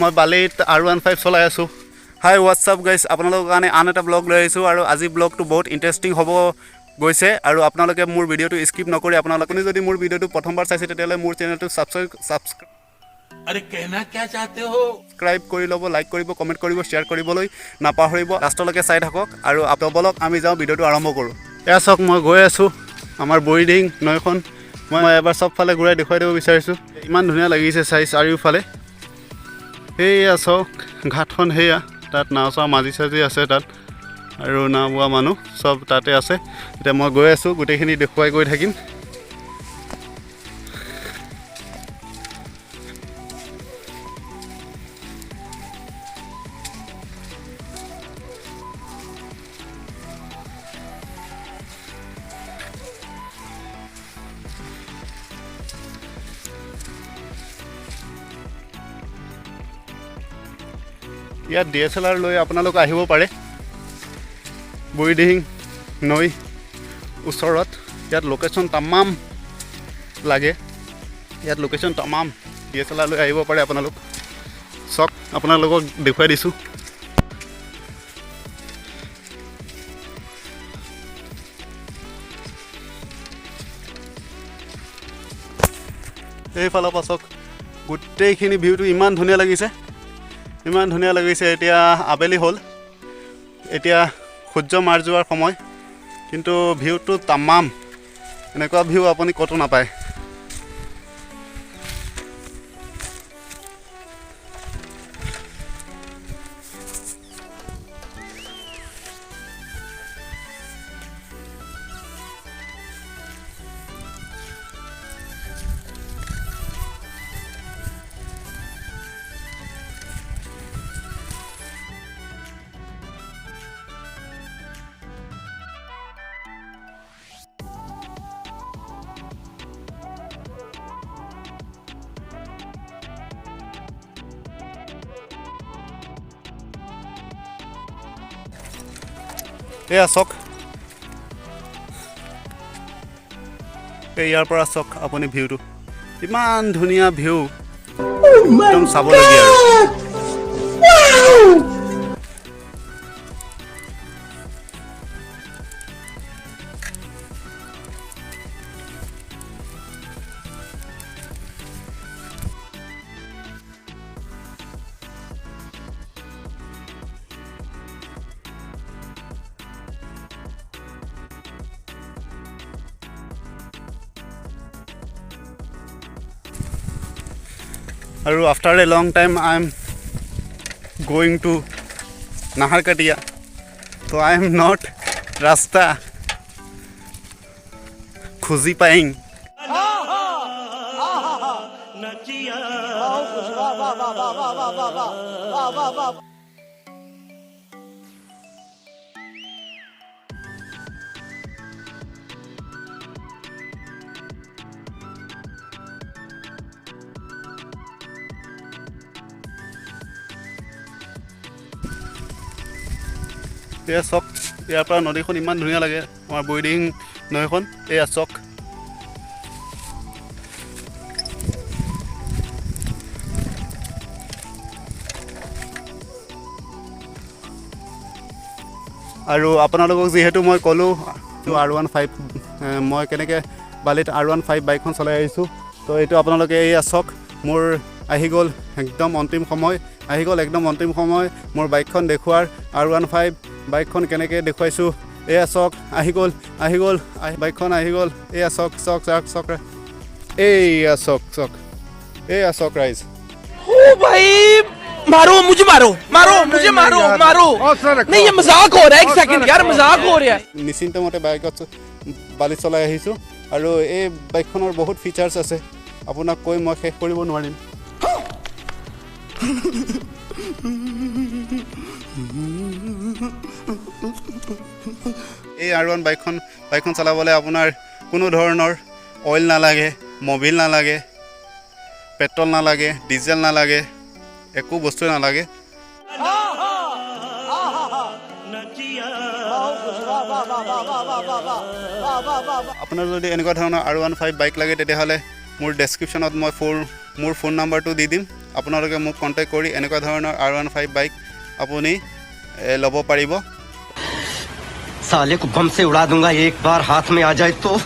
মই বালিত R15 চলাই আছোঁ। হাই হোৱাটছআপ গাইজ, আপোনালোকৰ কাৰণে আন এটা ব্লগ লৈ আহিছোঁ আৰু আজি ব্লগটো বহুত ইণ্টাৰেষ্টিং হ'ব গৈছে আৰু আপোনালোকে মোৰ ভিডিঅ'টো স্কিপ নকৰি আপোনালোকে যদি মোৰ ভিডিঅ'টো প্ৰথমবাৰ চাইছে তেতিয়াহ'লে মোৰ চেনেলটো ছাবস্ক্ৰাইব কৰি ল'ব, লাইক কৰিব, কমেণ্ট কৰিব, শ্বেয়াৰ কৰিবলৈ নাপাহৰিব। লাষ্টলৈকে চাই থাকক আৰু বলক আমি যাওঁ, ভিডিঅ'টো আৰম্ভ কৰোঁ। এয়া চাওক, মই গৈ আছোঁ আমাৰ বৰিডিং নৈখন। মই এবাৰ চবফালে ঘূৰাই দেখুৱাই দিব বিচাৰিছোঁ। ইমান ধুনীয়া লাগিছে চাই চাৰিওফালে। সেয়া চাওক ঘাটখন, সেয়া তাত নাও চাও মাজি চাজি আছে তাত আৰু নাও বোৱা মানুহ চব তাতে আছে। এতিয়া মই গৈ আছোঁ, গোটেইখিনি দেখুৱাই গৈ থাকিম। ইয়াত DSLR লৈ আপোনালোক আহিব পাৰে। বৰিডিং নৈ ওচৰত ইয়াত লোকেশ্যন তামাম লাগে, ইয়াত লোকেশ্যন তামাম। DSLR লৈ আহিব পাৰে আপোনালোক। চাওক আপোনালোকক দেখুৱাই দিছোঁ। এইফালৰ পৰা চাওক, গোটেইখিনি ভিউটো ইমান ধুনীয়া লাগিছে, ইমান ধুনীয়া লাগিছে। এতিয়া আবেলি হ'ল, এতিয়া সূৰ্য মাৰ যোৱাৰ সময়, কিন্তু ভিউটো তামাম। এনেকুৱা ভিউ আপুনি ক'তো নাপায়। এয়া চাওক, ইয়াৰ পৰা চাওক আপুনি ভিউটো, ইমান ধুনীয়া ভিউ, একদম চাবলগীয়া আৰু। আৰু after a long time I am going to Naharkatiya, তো আই এম নট ৰাস্তা খুঁজি পাইং। এয়া চাওক, ইয়াৰ পৰা নদীখন ইমান ধুনীয়া লাগে, আমাৰ বৰিডিং নৈখন। এয়া চাওক, আৰু আপোনালোকক যিহেতু মই ক'লোঁ R15 মই কেনেকৈ বালিত R15 বাইকখন চলাই আহিছোঁ, তো এইটো আপোনালোকে এয়া চাওক, মোৰ আহি গ'ল একদম অন্তিম সময়, আহি গ'ল একদম অন্তিম সময় মোৰ বাইকখন দেখুৱাৰ। R15 বাইকখন কেনেকৈ দেখুৱাইছোঁ, এয়া চাওক, আহি গ'ল বাইকখন আহি গ'ল। এয়া চাওক চাওক চাওক চাওক, এয়া চাওক চাওক, এয়া চাওক ৰাইজ। मारो मुझे, मारो मारो मुझे, मारो मारो नहीं, ये मजाक हो रहा है। एक सेकंड यार, मजाक हो रहा है। নিশ্চিন্ত মতে বাইকত বালি চলাই আহিছোঁ আৰু এই বাইকখনৰ বহুত ফিচাৰ্ছ আছে, আপোনাক কৈ মই শেষ কৰিব নোৱাৰিম। এই R1 বাইকখন চলাবলৈ আপোনাৰ কোনো ধৰণৰ অইল নালাগে, মবিল নালাগে, পেট্ৰল নালাগে, ডিজেল নালাগে, একো বস্তু নালাগে। আপোনাৰ যদি এনেকুৱা ধৰণৰ R15 বাইক লাগে তেতিয়াহ'লে মোৰ ডেছক্ৰিপশ্যনত মই মোৰ ফোন নাম্বাৰটো দি দিম, আপোনালোকে মোক কণ্টেক্ট কৰি এনেকুৱা ধৰণৰ R15 বাইক আপুনি ল'ব পাৰিব साले को बम से उड़ा दूंगा एक बार हाथ में आ जाए तो